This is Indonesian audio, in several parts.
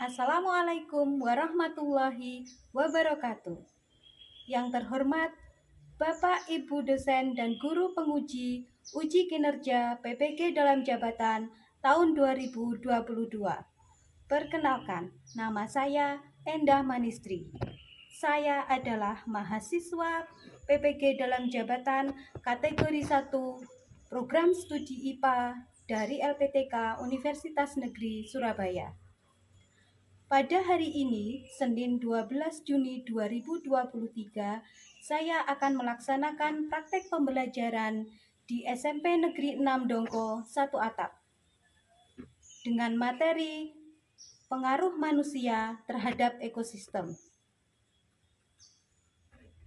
Assalamualaikum warahmatullahi wabarakatuh. Yang terhormat Bapak Ibu dosen dan guru penguji uji kinerja PPG dalam jabatan tahun 2022. Perkenalkan, nama saya Endah Manistri. Saya adalah mahasiswa PPG dalam jabatan kategori 1 Program Studi IPA dari LPTK Universitas Negeri Surabaya. Pada hari ini, Senin 12 Juni 2023, saya akan melaksanakan praktek pembelajaran di SMP Negeri 6 Dongko 1 Atap dengan materi pengaruh manusia terhadap ekosistem.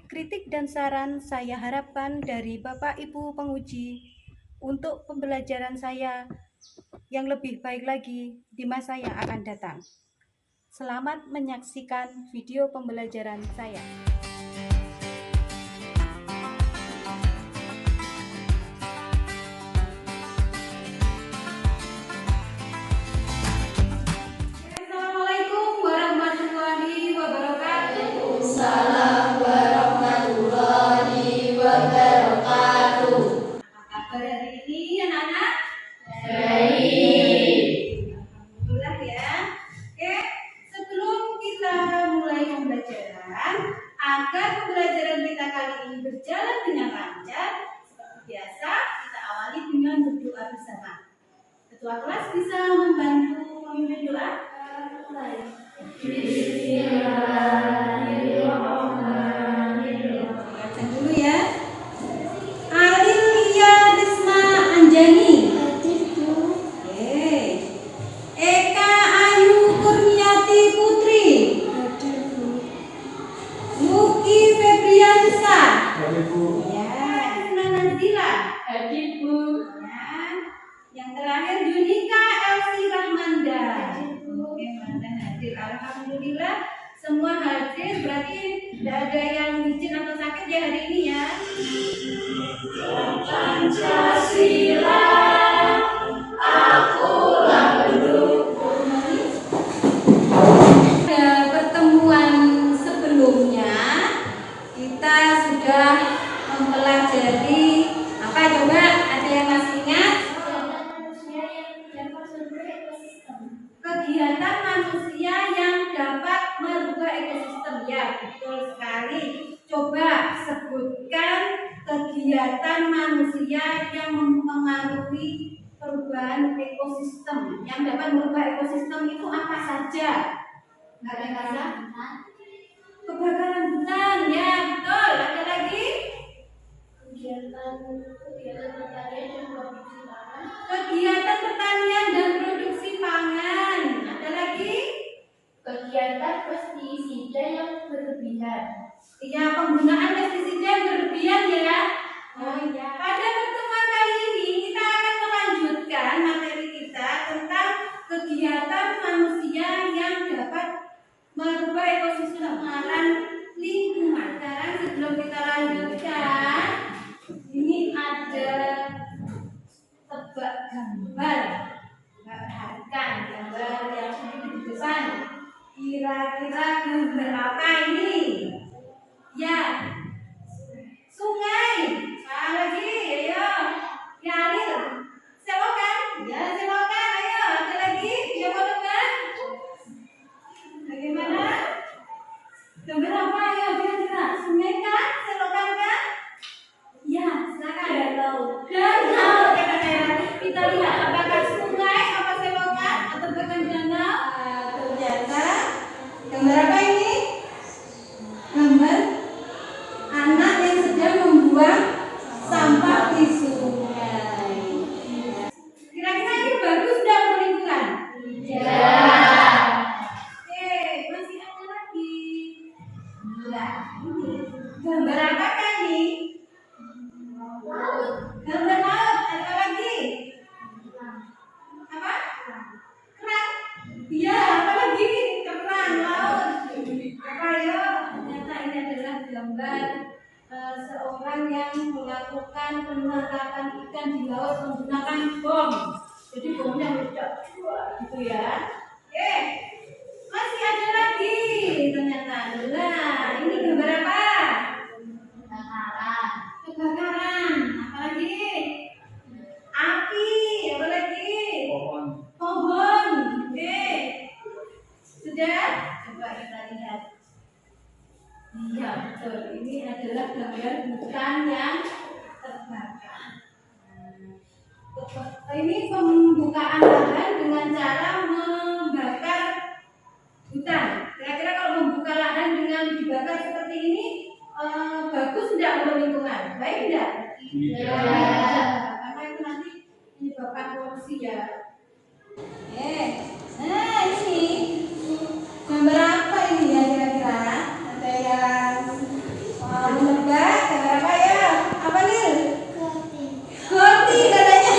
Kritik dan saran saya harapkan dari Bapak Ibu penguji untuk pembelajaran saya yang lebih baik lagi di masa yang akan datang. Selamat menyaksikan video pembelajaran saya. Assalamualaikum warahmatullahi wabarakatuh. Waalaikumsalam warahmatullahi wabarakatuh. Apa kabar hari ini anak-anak? Baik. Alhamdulillah ya. Oke, sebelum kita mulai pembelajaran, agar pembelajaran kita kali ini berjalan dengan lancar, seperti biasa kita awali dengan berdoa bersama. Ketua kelas bisa membantu memimpin doa? Bismillahirrahmanirrahim. Baca dulu ya. Alilia Risma Anjani. Oke. Eka Ayu Kurniati Putri. Luki Febriansa. Ya, Nazila. Ibu. Ya. Yang terakhir Junika Elsi Rahmanda. Oke, Manda hadir. Alhamdulillah semua hadir. Berarti tidak ada yang izin atau sakit ya hari ini ya. Pancasila, akulah pendukung. Pada pertemuan sebelumnya kita sudah mempelajari apa coba? Ada yang masih ingat? Kegiatan manusia yang dapat merubah ekosistem. Ya, betul sekali. Coba sebutkan kegiatan manusia yang mempengaruhi perubahan ekosistem. Yang dapat merubah ekosistem itu apa saja? Nggak ada kata? Kebakaran hutan, ya betul. Ada lagi? Kegiatan pertanian dan produksi pangan. Kegiatan pertanian dan produksi pangan. Ada lagi? Kegiatan pestisida yang berlebihan. Ya, penggunaan pestisida yang berlebihan ya. Oh ya. Pada pertemuan kali ini kita akan melanjutkan materi kita tentang kegiatan manusia yang dapat merubah ekosistem lingkungan. Sekarang sebelum kita lanjutkan, ini ada tebak gambar. Perhatikan gambar yang sedikit di depan. Kira-kira gambar apa ini? Ya, sungai. Apa lagi? Ayo, yalir. Selokan. Ya, selokan. Ayo, ada lagi? Siapa dengar? Bagaimana? Gambar apa? Ayo, kira-kira. Sungai kan? Selokan kan? Ya, silakan. Danau. Kita lihat apakah sungai, apa selokan, atau bahkan danau. Ternyata gambar apa ini? Gambar anak yang sedang membuang sampah di sungai. Kira-kira ini bagus dan lingkungan? Ya. Oke, masih ada lagi. Nah, ini gambar apa ini? Gambar laut. Ada lagi? Apa? Keran. Iya, apa lagi? Keran laut. Apa ya? Ternyata ini adalah gambar seorang yang melakukan penangkapan ikan di laut menggunakan bom. Jadi bomnya meledak, gitu ya. Oke, Masih ada lagi ternyata. Nah, ini gambar apa? Kebakaran. Kebakaran. Apa lagi? Api. Apa lagi? Pohon. Pohon. Oke. Sudah? Coba kita lihat. Iya, betul. Ini adalah gambar hutan yang terbakar. Ini pembukaan lahan dengan cara membakar hutan. Kira-kira kalau membuka lahan dengan dibakar seperti ini, bagus tidak untuk lingkungan? Baik tidak? Tidak. Karena itu nanti menyebabkan polusi ya. Nah ini gambar apa ini ya kira-kira? Ada yang menebak, gambar apa ya? Apa nih? Goti katanya.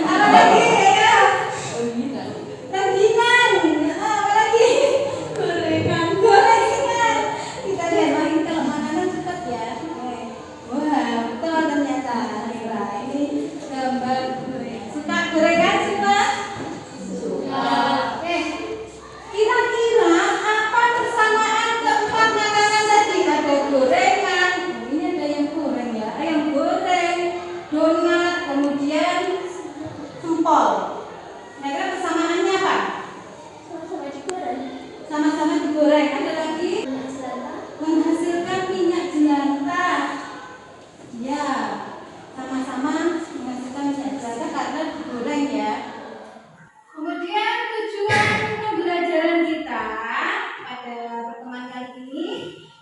Apa lagi ya? Rengginang. Apa lagi? Gorengan. Kita lihat lagi kalau makanan cepat ya. Wah, betul ternyata. Ini gambar suka gorengan semua? Oke. Kira-kira apa persamaan keempat makanan tadi? Ada gorengan. Ini ada yang goreng ya. Ayam goreng, donat, kemudian empol. Kira-kira persamaannya apa? Sama-sama digoreng. Sama-sama digoreng. Ada lagi? Minyak jelantah. Menghasilkan minyak jelantah. Ya, sama-sama menghasilkan minyak jelantah karena digoreng ya. Kemudian tujuan pembelajaran kita pada pertemuan kali ini,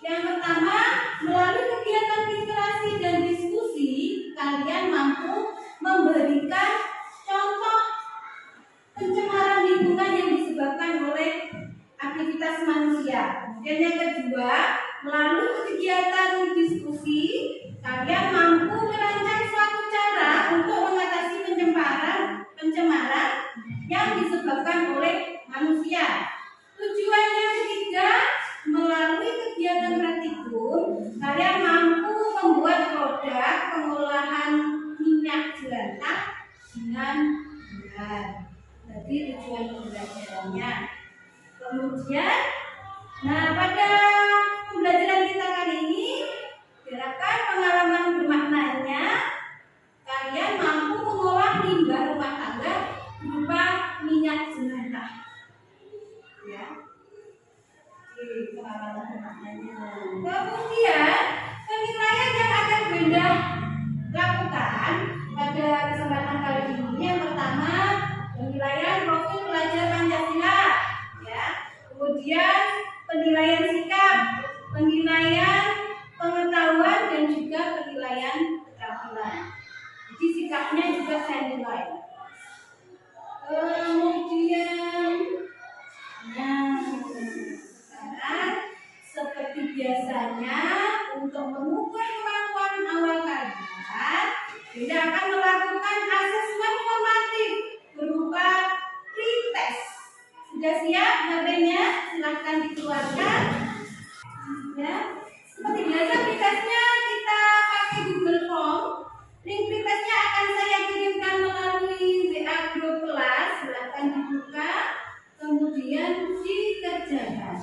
yang pertama, melalui kegiatan inspirasi dan diskusi, kalian mampu memberikan contoh pencemaran lingkungan yang disebabkan oleh aktivitas manusia. Kemudian yang kedua, melalui kegiatan diskusi, kalian mampu merancang suatu cara untuk mengatasi pencemaran yang disebabkan oleh manusia. Tujuan yang ketiga, melalui kegiatan praktikum, kalian mampu membuat produk pengolahan minyak jelantah dengan benar. Jadi tujuan pembelajarannya. Kemudian, pada pembelajaran kita kali ini, diharapkan pengalaman bermaknanya kalian mampu mengolah limbah rumah tangga berupa minyak jelantah. Ya. Jadi, pengalaman bermaknanya. Kemudian, penilaian yang akan Bunda lakukan pada kesempatan kali ini, yang pertama, penilaian profil pelajar Pancasila, ya. Kemudian penilaian sikap, penilaian pengetahuan dan juga penilaian keterampilan. Jadi sikapnya juga saya nilai. Kemudian, sekarang seperti biasanya untuk mengukur kemampuan awal kalian, Bunda akan melakukan asesmen formatif berupa pretest. Sudah siap HP-nya? Silahkan dikeluarkan. Ya, seperti biasa pretestnya kita pakai Google Form. Link pretestnya akan saya kirimkan melalui WA Group kelas. Silahkan dibuka, kemudian dikerjakan.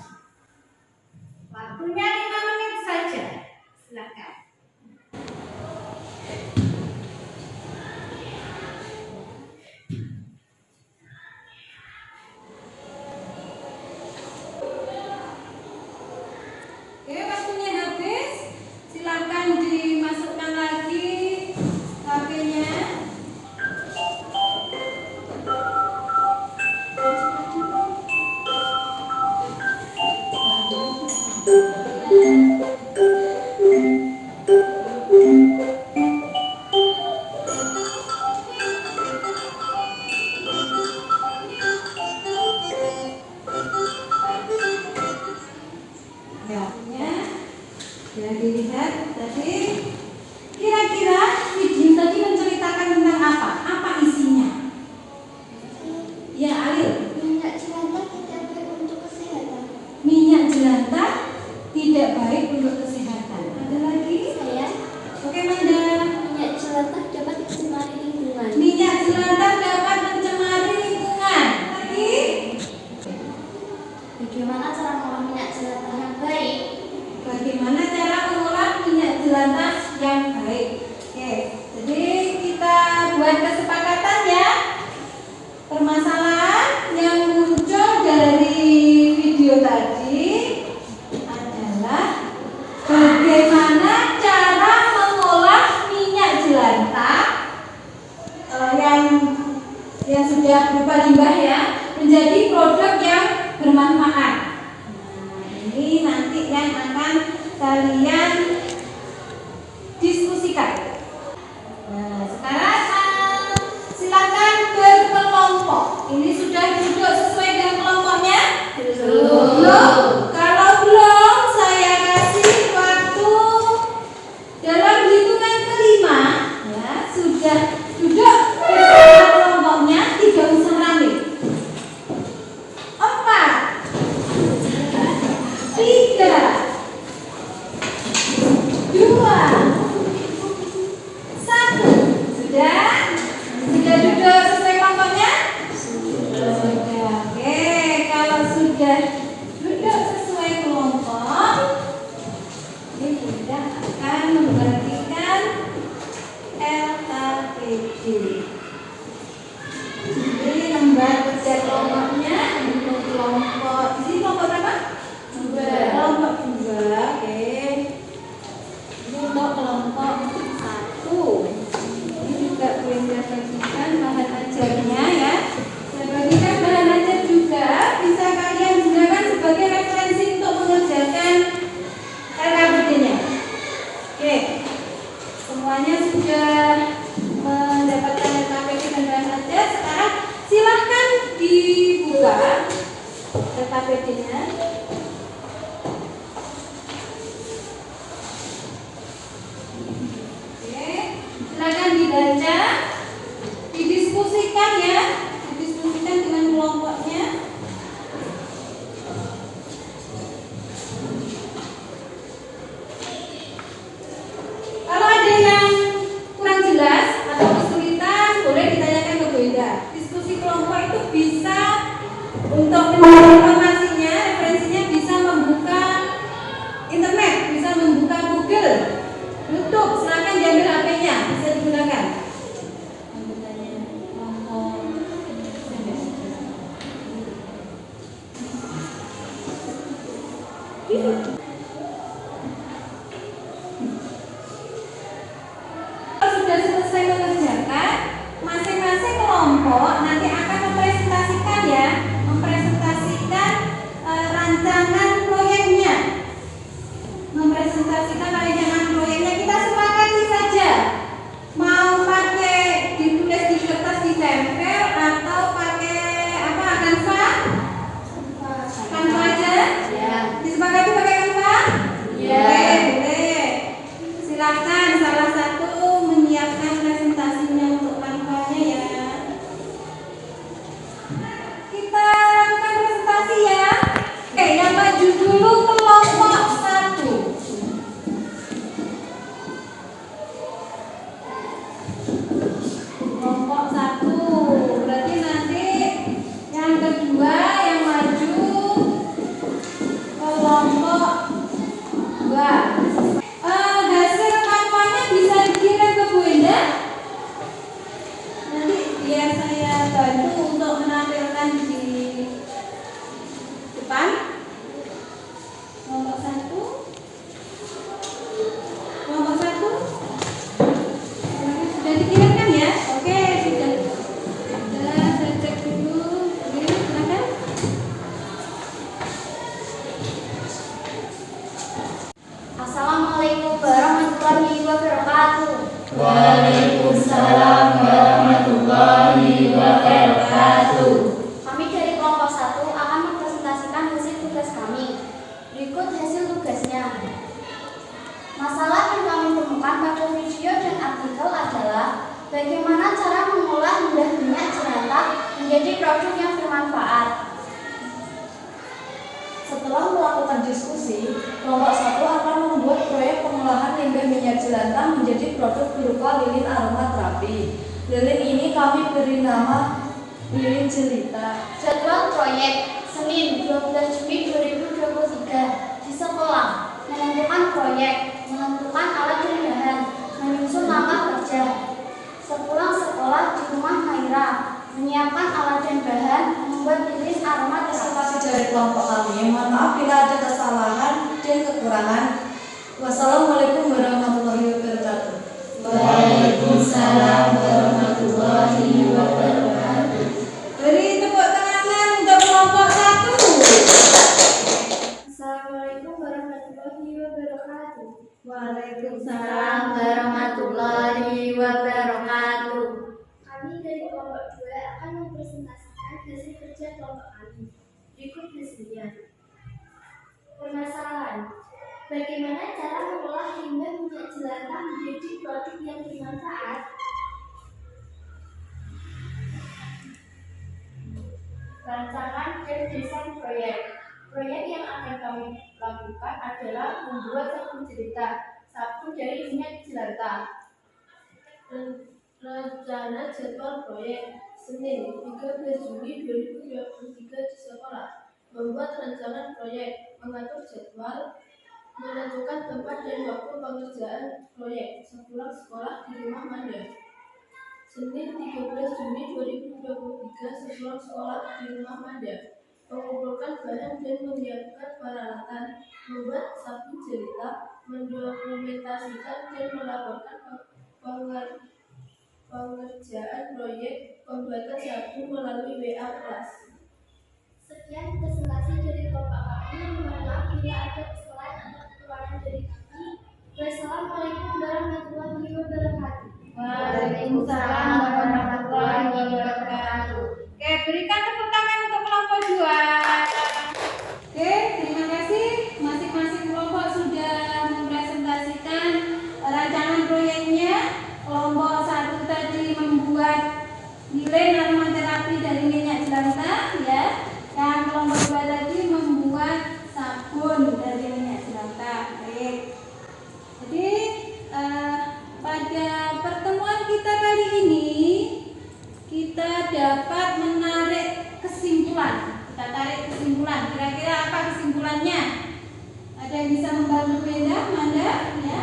Waktunya 5 menit saja. Silahkan. Oke, waktunya habis. Silakan dimasukkan lagi HP-nya. Ya, dilihat tadi. Kira-kira video tadi menceritakan tentang apa? Apa isinya? Ya, Alil. Minyak jelantah tidak baik untuk kesehatan. Minyak jelantah tidak baik untuk kesehatan. Ada lagi? Saya, Oke, Manda. minyak jelantah dapat mencemari lingkungan. Minyak jelantah dapat mencemari lingkungan. Lagi? sudah berupa limbah ya, menjadi produk yang bermanfaat. Nah, ini nanti yang akan kalian diskusikan. Nah, sekarang silakan berkelompok. Ini sudah duduk sesuai dengan kelompoknya? Belum. Kalau belum, saya kasih waktu dalam hitungan kelima. Ya, sudah duduk bersama kelompoknya, 3 usah rame. 4, 3, 2, 1. Sudah? Sudah duduk sesuai kelompoknya? Sudah. Oke, kalau sudah duduk sesuai kelompok, ini Bunda akan membagikan LKPD. Jadi lembar kerja kelompoknya untuk kelompok di sini kelompok berapa? 2. Kelompok 2. Oke. Ini untuk kelompok 1. Ini juga Bunda bagikan bahan ajarnya ya. Saya bagikan bahan ajar juga, bisa kalian gunakan sebagai referensi untuk mengerjakan LKPD-nya. Oke. Semuanya sudah mendapatkan LKPD dan bahan ajar. Sekarang silahkan dibuka LKPD-nya. Oke, silakan dibaca, didiskusikan ya, didiskusikan dengan kelompoknya. Kalau ada yang kurang jelas atau kesulitan, boleh ditanyakan ke Bunda. Diskusi kelompok itu bisa untuk mencari informasinya, referensinya bisa membuka internet, bisa membuka Google, YouTube. Silakan diambil HP-nya, bisa digunakan. Sudah selesai mengerjakan, masing-masing kelompok nanti akan mempresentasikan ya, mempresentasikan rancangan proyeknya, kita sepakati saja mau pakai ditulis di kertas ditempel atau pakai apa, kanva aja? Ya. Disepakati pakai kanva? Ya. Boleh. Silakan salah satu menyiapkan presentasinya untuk kanvanya ya. Kita lakukan presentasi ya. Oke, yang maju dulu kelompok 1. Kelompok 1. Berarti nanti yang kedua yang maju kelompok 2. Hasil kanvanya bisa dikirim ke Bunda. Nanti biar saya bantu untuk menampilkan di depan. Kelompok 1. Kelompok 1. Sudah dikirimkan ya? Oke, sudah. Saya cek dulu. Oke, silakan. Assalamualaikum warahmatullahi wabarakatuh. Waalaikumsalam warahmatullahi wabarakatuh. Kami dari kelompok 1 akan mempresentasikan hasil tugas kami. Berikut hasil tugasnya. Masalah yang kami temukan pada video dan artikel adalah bagaimana cara mengolah limbah minyak jelantah menjadi produk yang bermanfaat. Setelah melakukan diskusi, kelompok 1 akan membuat proyek pengolahan limbah minyak jelantah menjadi produk berupa lilin aromaterapi. Lilin ini kami beri nama lilin jelita. Jadwal proyek Senin 12 Juni 2023 di sekolah. Menentukan proyek, menentukan alat dan bahan, menyusun nama kerja. Sepulang sekolah di rumah Maira, menyiapkan alat dan bahan, membuat lilin aromaterapi. Presentasi dari kelompok kami. Mohon maaf bila ada kesalahan dan kekurangan. Wassalamualaikum warahmatullahi wabarakatuh. Waalaikumsalam warahmatullahi wabarakatuh. Waalaikumsalam warahmatullahi wabarakatuh. Kami dari kelompok 2 akan mempresentasikan hasil kerja kelompok kami. Berikut hasilnya. Permasalahan: bagaimana cara mengolah limbah minyak jelantah menjadi produk yang bermanfaat? Rancangan dan desain proyek. Proyek yang akan kami lakukan adalah membuat sabun cerita, sabun dari minyak jelantah. Rencana jadwal proyek: Senin 13 Juli 2023 di sekolah. Membuat rancangan proyek, mengatur jadwal, menentukan tempat dan waktu pengerjaan proyek. Sepulang sekolah di rumah Manda. Senin 13 Juni 2023 sepulang sekolah di rumah Manda. Mengumpulkan bahan dan menyiapkan peralatan, membuat sabun cerita, mendokumentasikan dan melaporkan pengerjaan proyek pembuatan sabun melalui WA kelas. Sekian presentasi dari kelompok kami. Mohon maaf bila ada kesalahan atau kekurangan dari kami. Wassalamualaikum warahmatullahi wabarakatuh. Waalaikumsalam warahmatullahi wabarakatuh. Oke, berikan tepuk tangan untuk kelompok 2. Oke, terima kasih. Masing-masing kelompok sudah mempresentasikan rancangan proyeknya. Kelompok 1 tadi membuat lilin aromaterapi dari minyak jelantah, ya. Dan kelompok 2 tadi membuat sabun dari minyak jelantah. Baik. Jadi pada pertemuan kita kali ini kita dapat menarik kesimpulan. Kita tarik kesimpulan. Kira-kira apa kesimpulannya? Ada yang bisa membantu Manda? Ya.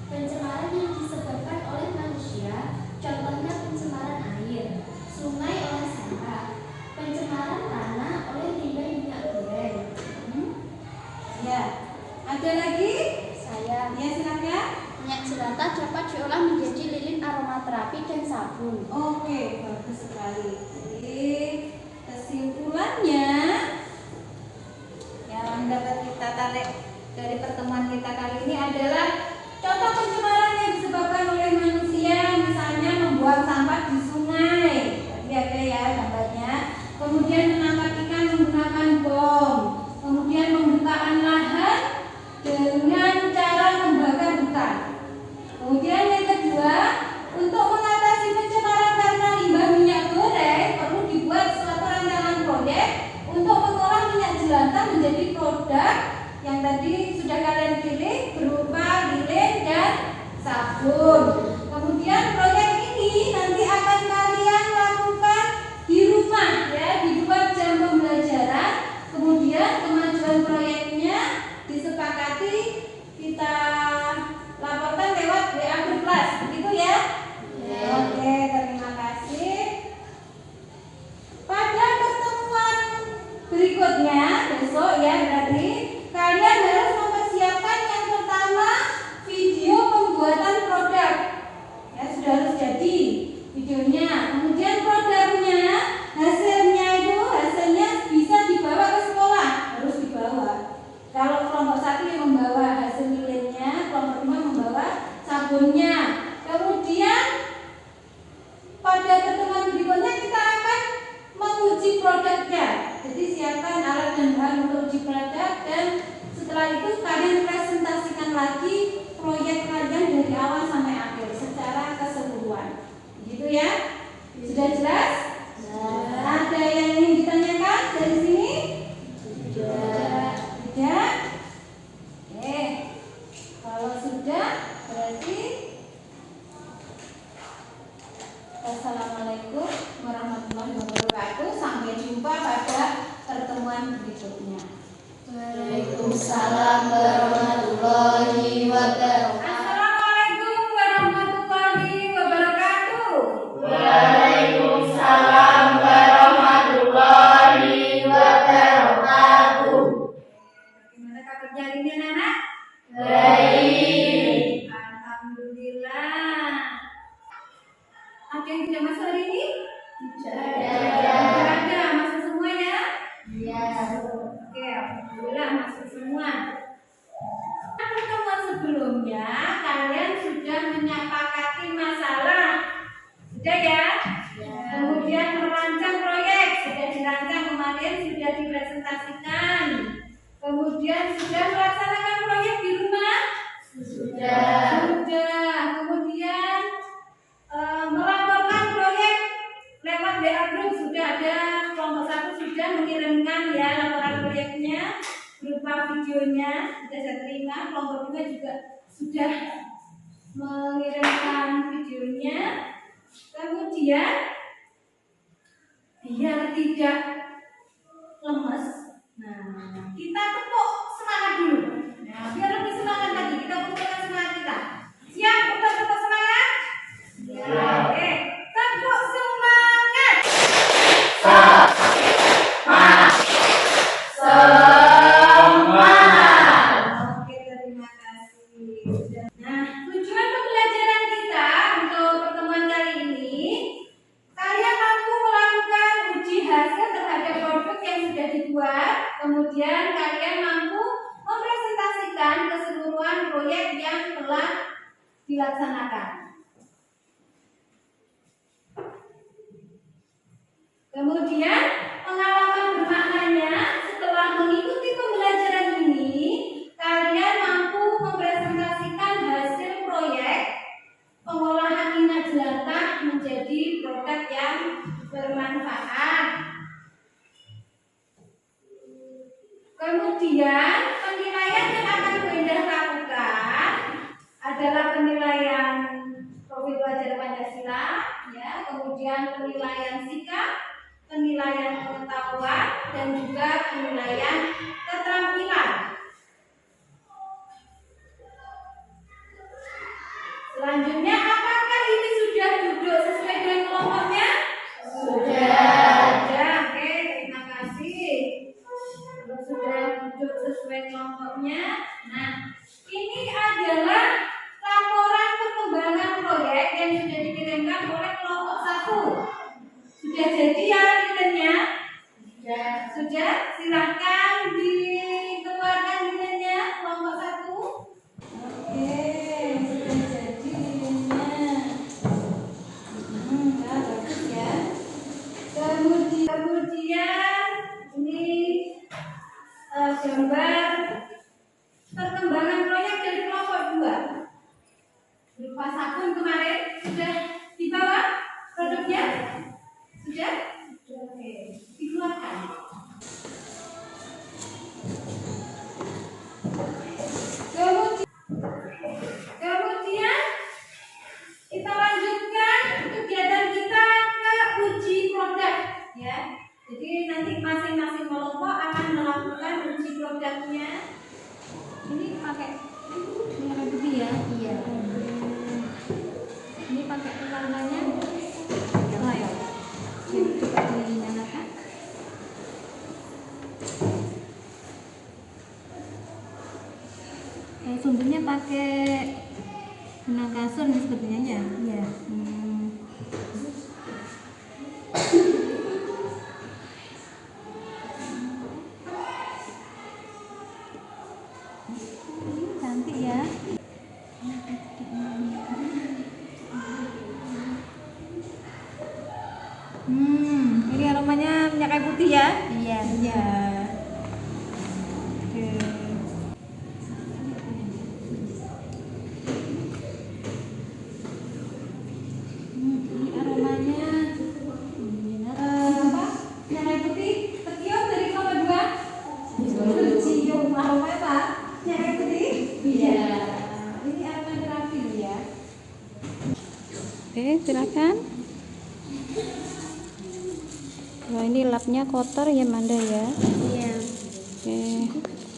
Pencemaran yang disebabkan oleh manusia, contohnya pencemaran air, sungai oleh sampah, pencemaran tanah oleh limbah minyak goreng. Ya. Ada lagi? Saya. Ya, silakan. Minyak jelantah dapat diolah menjadi lilin aromaterapi dan sabun. Oke, bagus sekali. Jadi kesimpulannya yang dapat kita tarik dari pertemuan kita kali ini adalah contoh pencemaran yang disebabkan oleh manusia, misalnya membuang sampah di sungai. Tadi ada ya gambarnya. Kemudian menangkap ikan menggunakan bom. Kemudian pembukaan lahan dengan cara membakar hutan. Kemudian yang kedua, untuk mengatasi pencemaran karena limbah minyak goreng perlu dibuat suatu rancangan proyek untuk mengolah minyak jelantah menjadi produk yang tadi sudah kalian pilih berupa lilin dan sabun. Kemudian proyek ini nanti akan kalian lakukan di rumah, ya, di 2 jam pembelajaran. Kemudian kemajuan proyeknya disepakati kita laporkan lewat WA grup kelas, begitu ya? Oke, terima kasih. Pada pertemuan berikutnya besok, ya, berarti kalian harus mempersiapkan yang pertama video pembuatan produk. Ya, sudah harus jadi videonya. Kemudian produknya, hasilnya bisa dibawa ke sekolah, harus dibawa. Kalau kelompok 1 yang membawa hasil lilinnya, kelompok 2 membawa sabunnya. Kemudian pada pertemuan berikutnya kita akan menguji produknya. Jadi siapkan alat dan bahan untuk uji produk, dan setelah itu kalian presentasikan lagi proyek kalian dari awal sampai akhir secara keseluruhan. Begitu ya? Sudah jelas? Ada yang ingin ditanyakan dari sini? Tidak? Oke. Kalau sudah, berarti Assalamualaikum warahmatullahi wabarakatuh. Sampai jumpa pada pertemuan berikutnya. Waalaikumsalam warahmatullahi wabarakatuh. Assalamualaikum warahmatullahi wabarakatuh. Waalaikumsalam warahmatullahi wabarakatuh. Gimana kabarnya hari ini, anak-anak? Baik. Alhamdulillah. Ada yang tidak masuk hari ini? Tidak ada. Masuk semua ya? Iya. Oke, alhamdulillah masuk semua. sebelumnya kalian sudah menyepakati masalah. Sudah ya? Kemudian merancang proyek, sudah dirancang kemarin, sudah dipresentasikan. Kemudian sudah melaksanakan proyek di rumah? Sudah. Kemudian melaporkan proyek lewat WA Group, sudah ada kelompok 1 sudah mengirimkan ya laporan proyeknya berupa videonya, sudah saya terima. Kelompok 2 juga sudah mengirimkan videonya. Kemudian biar tidak lemes, nah kita tepuk semangat dulu. Nah, biar lebih semangat lagi, kita putarkan semangat kita. Siap untuk tepuk semangat? Ya. Oke, tepuk semangat. Oke, terima kasih. Nah, tujuan pembelajaran kita untuk pertemuan kali ini, kalian mampu melakukan uji hasil terhadap produk yang sudah dibuat, kemudian kalian mampu mempresentasikan keseluruhan proyek yang telah dilaksanakan. Kemudian pengalaman bermaknanya, setelah mengikuti pembelajaran ini, kalian mampu mempresentasikan hasil proyek pengolahan minyak jelantah menjadi produk yang bermanfaat. Kemudian penilaian yang akan Bu Indah lakukan adalah penilaian profil pelajar Pancasila, ya, kemudian penilaian sikap, penilaian pengetahuan, dan juga penilaian keterampilan. Selanjutnya, apakah ini sudah duduk sesuai dengan kelompoknya? Sudah. Oke, terima kasih. Kalau sudah duduk sesuai kelompoknya, nah ini adalah laporan perkembangan proyek yang sudah dikirimkan oleh kelompok 1. Sudah jadi ya nilainya? Sudah. Silahkan dikeluarkan nilainya kelompok 1. Oke, sudah jadi nilainya. Nah, bagus ya. Kemudian ini gambar perkembangan proyek dari kelompok 2 berupa sabun kemarin. Sudah dibawa produknya? Sudah? Oke, dikeluarkan. Kemudian kita lanjutkan kegiatan kita ke uji produk, ya. Jadi nanti masing-masing kelompok akan melakukan uji produknya. Ini pakai merah putih ya? Iya. Ini pakai warnanya apa ya? Coba dinyalakan. Sumbernya pakai benang kasur nih sepertinya ya? Iya. Cantik ya. Ini aromanya minyak kayu putih ya? Iya. Iya. Oke. Ini aromanya apa? Minyak kayu putih tercium dari kelompok 2. Cium aromanya apa? Minyak kayu putih? Iya. Ini aroma terapi ya. Oke, silakan. Wah, ini lapnya kotor ya Manda ya? Iya. Oke,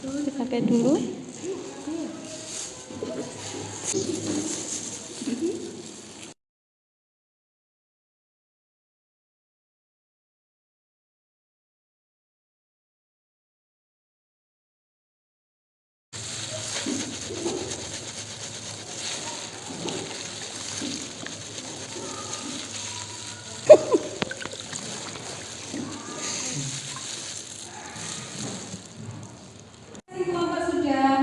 kita pakai dulu. Kelompok sudah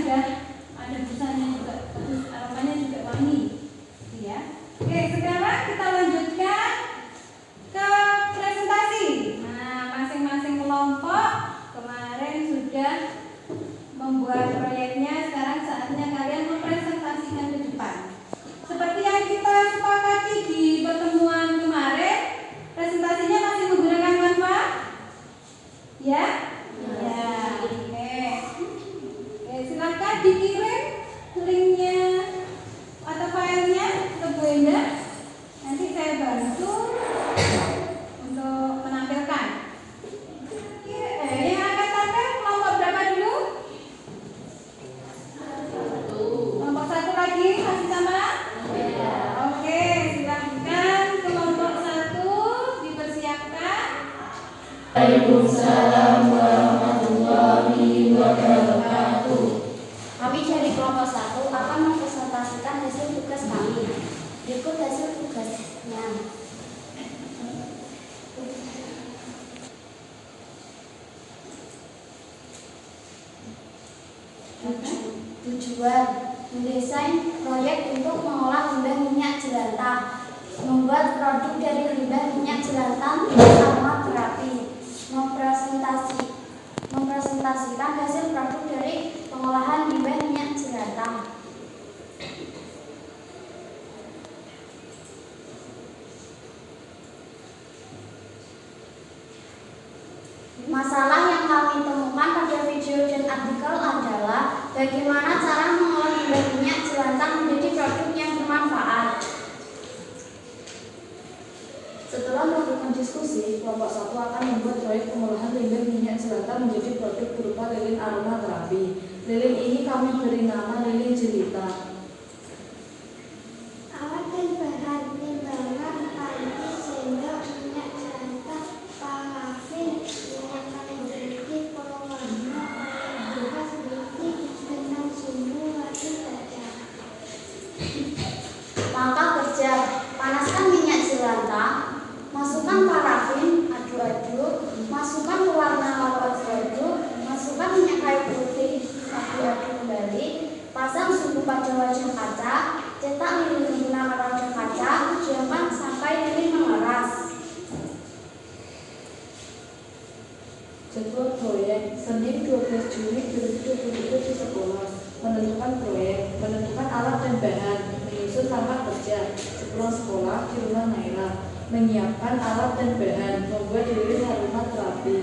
sudah ada busanya juga, terus aromanya juga wangi, ya. Oke, sekarang kita lanjutkan ke presentasi. Nah, masing-masing kelompok kemarin sudah membuat proyeknya, sekarang saatnya kalian mempresentasikan ke depan. Seperti yang kita sepakati di pertemuan kemarin, presentasinya masih menggunakan Canva? Ya? Ya. Oke. Oke, silakan dikirim linknya atau filenya ke Bu Enda. Nanti saya bantu untuk menampilkan. Yang akan tampil kelompok berapa dulu? Kelompok satu lagi masih sama? Oke, silakan kelompok satu dipersiapkan. Waalaikumsalam warahmatullahi wabarakatuh. Kami dari kelompok 1 akan mempresentasikan hasil tugas kami. Berikut hasil tugasnya. Tujuan mendesain proyek untuk mengolah limbah minyak jelantah, membuat produk dari limbah minyak jelantah aromaterapi, mempresentasikan hasil produk dari pengolahan limbah minyak jelantah. Masalah yang kami temukan pada video dan artikel adalah bagaimana cara mengolah limbah minyak jelantah menjadi produk yang bermanfaat. Setelah melakukan diskusi, kelompok 1 akan membuat proyek pengolahan limbah minyak jelantah menjadi produk berupa lilin aromaterapi. Lilin ini kami beri nama lilin jelita. Alat dan bahan timbangan panci, sendok, minyak jelantah, parafin, minyak kayu putih, pewarna, air bekas putih, benang sumbu, batu kaca. Langkah kerja: panaskan minyak jelantah, masukkan parafin, aduk-aduk, masukkan pewarna lalu aduk-aduk, masukkan minyak kayu putih, aduk-aduk kembali, pasang sumbu pada wajah kaca, cetak lilin menggunakan wajah kaca, diamkan sampai lilin mengeras. Jadwal proyek Senin 12 Juli 2023 di sekolah. Menentukan proyek, menentukan alat dan bahan, menyusun langkah kerja. Sepulang sekolah di rumah Naila, menyiapkan alat dan bahan, membuat lilin aromaterapi.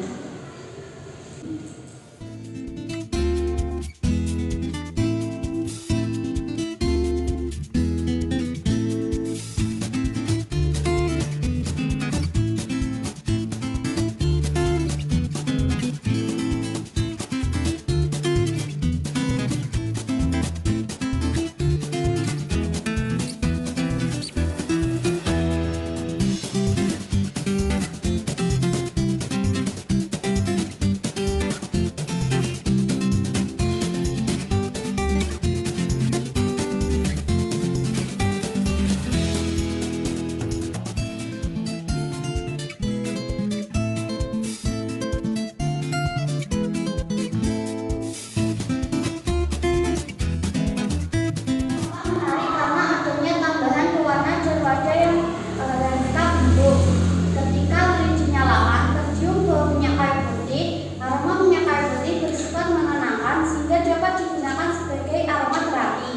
Menarik karena adanya tambahan pewarna dan wadah yang rendah bentuk. Ketika lilin dinyalakan, tercium bau minyak kayu putih. Aroma minyak kayu putih bersifat menenangkan sehingga dapat digunakan sebagai aromaterapi.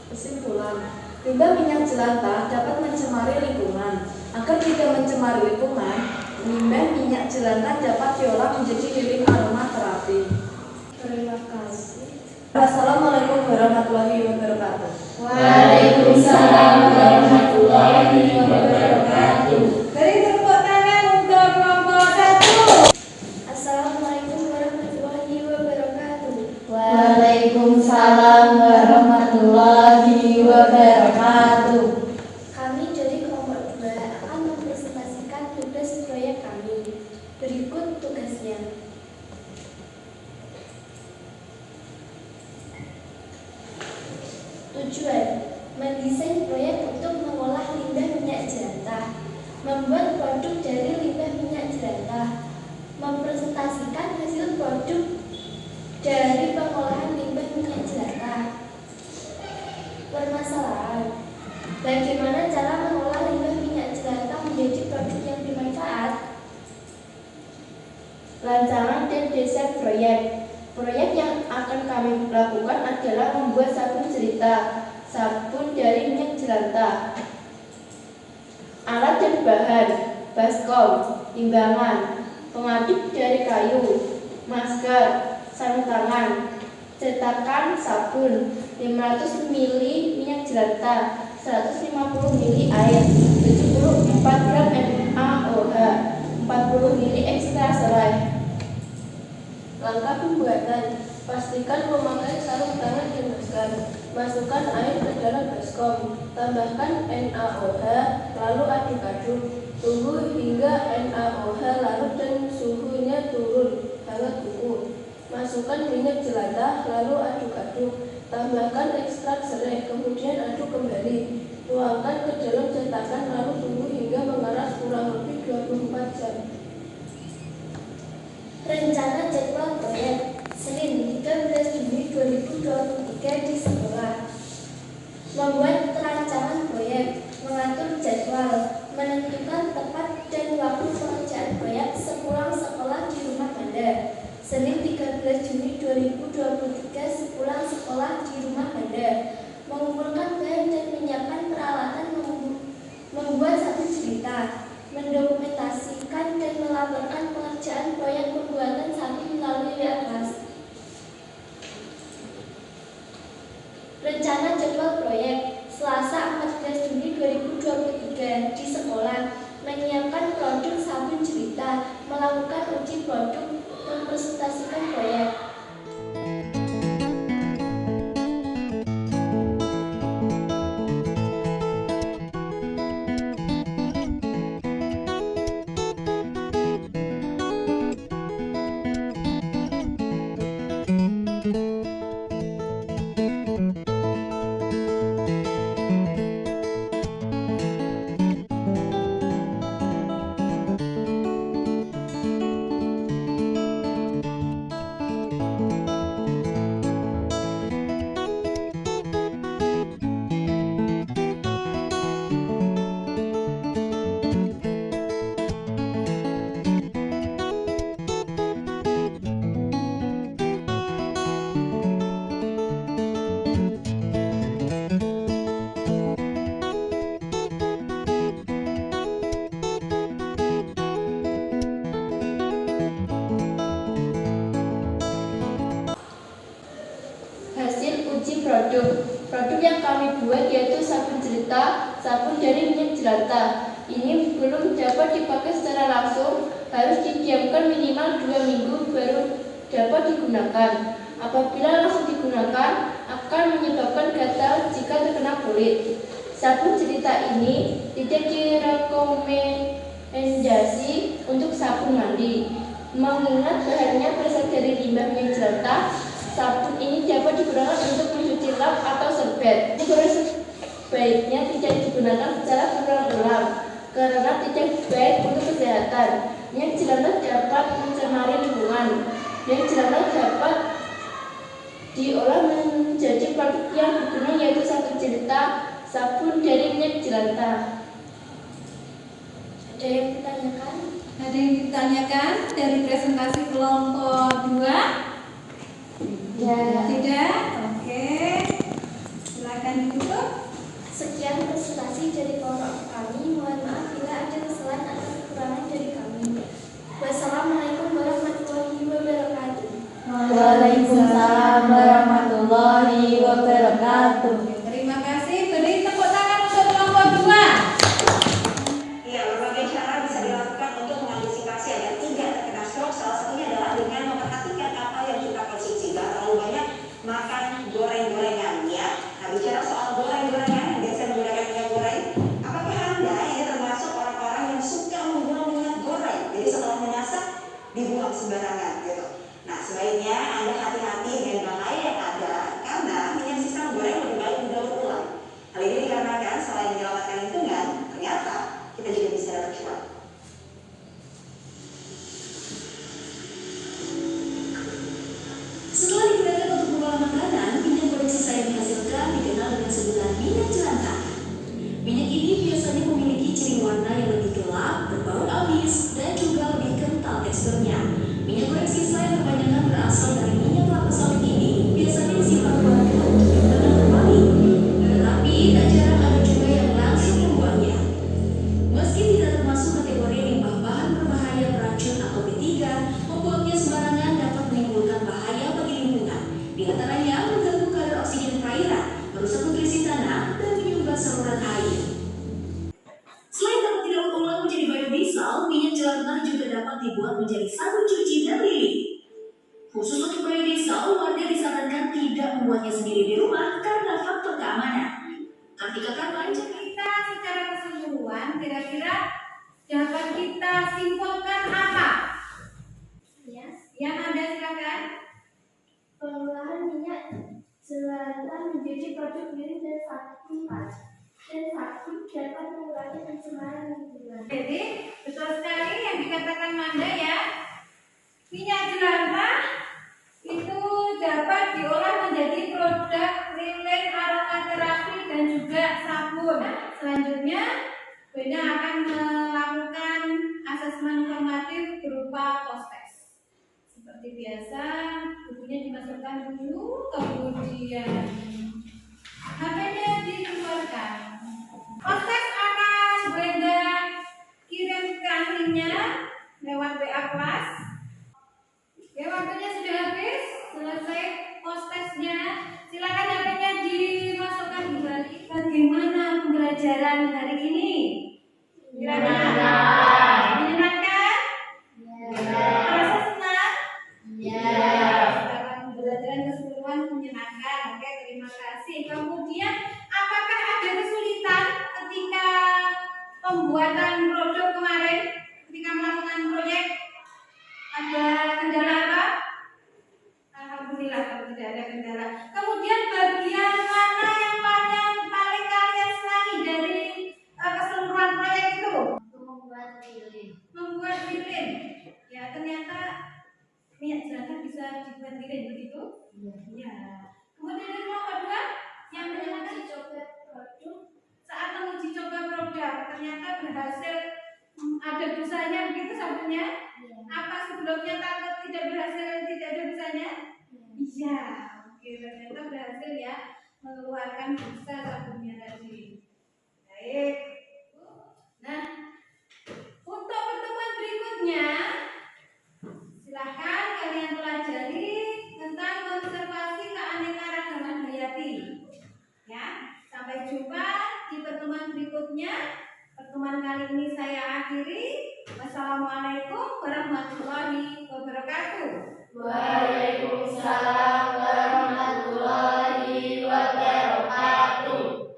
Kesimpulan, limbah minyak jelantah dapat mencemari lingkungan. Agar tidak mencemari lingkungan, limbah minyak jelantah dapat diolah menjadi lilin aromaterapi. Terima kasih. Wassalamualaikum warahmatullahi wabarakatuh. Waalaikumsalam warahmatullahi wabarakatuh. Dari tepuk tangan untuk kelompok satu. Assalamualaikum warahmatullahi wabarakatuh. Waalaikumsalam warahmatullahi wabarakatuh. Kami dari kelompok 2 akan mempresentasikan tugas proyek kami. Berikut tugasnya. Tujuan: mendesain proyek untuk mengolah limbah minyak jelantah, membuat produk dari limbah minyak jelantah, mempresentasikan hasil produk permasalahan. Bagaimana cara mengolah limbah minyak jelantah menjadi produk yang bermanfaat? Rancangan dan desain proyek. Proyek yang akan kami lakukan adalah membuat sabun cerita, sabun dari minyak jelantah. Alat dan bahan: baskom, timbangan, pengaduk dari kayu, masker, sarung tangan, cetakan sabun, 500 ml minyak jelantah, 150 ml air, 74 gram NaOH, 40 ml ekstra serai. Langkah pembuatan: pastikan memakai sarung tangan dan masker. Masukkan air ke dalam baskom, tambahkan NaOH, lalu aduk-aduk. Tunggu hingga NaOH larut dan suhunya turun, hangat kuku. Masukkan minyak jelantah, lalu aduk-aduk. Tambahkan ekstrak serai, kemudian aduk kembali. Tuangkan ke dalam cetakan, lalu tunggu hingga mengeras kurang lebih 24 jam. Rencana jadwal proyek. Senin 13 Juni 2023 di sekolah. Membuat rancangan proyek, mengatur jadwal, menentukan tempat dan waktu pengerjaan proyek sepulang sekolah di rumah Manda. Senin 13 Juni 2023 sepulang sekolah di rumah Manda. Mengumpulkan bahan dan menyiapkan peralatan membuat satu cerita. Mendokumentasikan dan melaporkan pengerjaan proyek pembuatan sabun melalui WA kelas. Rencana jadwal proyek. Selasa 14 Juni 2023 di sekolah. Menyiapkan produk sabun cerita, melakukan uji produk, mempresentasikan proyek. Produk yang kami buat yaitu sabun cerita, sabun dari minyak jelantah. Ini belum dapat dipakai secara langsung, harus didiamkan minimal 2 minggu baru dapat digunakan. Apabila langsung digunakan, akan menyebabkan gatal jika terkena kulit. Sabun cerita ini tidak direkomendasi untuk sabun mandi. Mengingat bahannya berasal dari limbah minyak jelantah, sabun ini dapat digunakan untuk mencuci lap atau serbet. Sebaiknya tidak digunakan secara berulang-ulang karena tidak baik untuk kesehatan. Minyak jelantah dapat mencemari lingkungan. Minyak jelantah dapat diolah menjadi produk yang berguna yaitu sabun cerita, sabun dari minyak jelantah. Ada yang ditanyakan? Ada yang ditanyakan dari presentasi kelompok 2? Ya. Tidak? Oke. Silakan ditutup. Sekian presentasi dari kelompok kami. Mohon maaf bila ada kesalahan atau kekurangan dari kami. Wassalamualaikum warahmatullahi wabarakatuh. Waalaikumsalam warahmatullahi wabarakatuh. Terima kasih. Beri tepuk tangan untuk kelompok 2. Ya, berbagai cara bisa dilakukan untuk mengantisipasi agar tidak terkena stroke. Salah satunya adalah dengan memperhatikan apa yang kita konsumsi. Gak terlalu banyak makan goreng-gorengan ya. Nah, bicara soal goreng-gorengan yang biasa menggunakan minyak goreng, apakah Anda ini termasuk orang-orang yang suka membuang minyak goreng? Jadi setelah memasak dibuang sembarangan gitu. Nah, sebaiknya Anda hati-hati Untuk biodiesel, warga disarankan tidak membuatnya sendiri di rumah karena faktor keamanan. Kartika Karma, Kita secara keseluruhan kira-kira dapat kita simpulkan apa? Ya, Yang ada silakan. pengolahan minyak jelantah menjadi produk lilin dan vakum dapat mengurangi pencemaran lingkungan. Jadi betul sekali yang dikatakan Manda ya. Minyak jelantah itu dapat diolah menjadi produk lilin, aromaterapi dan juga sabun. Selanjutnya Benda akan melakukan asesmen formatif berupa post-test. Seperti biasa, bukunya dimasukkan dulu, kemudian HP-nya dikeluarkan. Post-test akan Benda kirimkan linknya lewat WA kelas. Ya, waktunya sudah habis. Selesai post-testnya. Silakan HP-nya dimasukkan kembali. Bagaimana pembelajaran hari ini? Kira-kira menyenangkan? Merasa senang? Pembelajaran keseluruhan menyenangkan. Oke, terima kasih. Kemudian, apakah ada kesulitan ketika pembuatan produk kemarin? Ketika melakukan proyek, ada kendala apa? Alhamdulillah kalau tidak ada kendala. Kemudian bagian mana yang paling kalian senangi dari keseluruhan proyek itu? Membuat lilin. Ya, ternyata minyak jelantah bisa dibuat lilin begitu? Iya. Kemudian yang nomor kedua, yang menyenangkan saat menguji coba produk, ternyata berhasil. Ada busanya begitu sabunnya? Apa sebelumnya takut tidak berhasil, tidak ada busanya? Iya. Oke, ternyata berhasil ya mengeluarkan busa sabunnya tadi. Baik. Nah, untuk pertemuan berikutnya, silahkan kalian pelajari tentang konservasi keanekaragaman hayati. Ya, sampai jumpa di pertemuan berikutnya. Pertemuan kali ini saya akhiri. Wassalamualaikum warahmatullahi wabarakatuh. Waalaikumsalam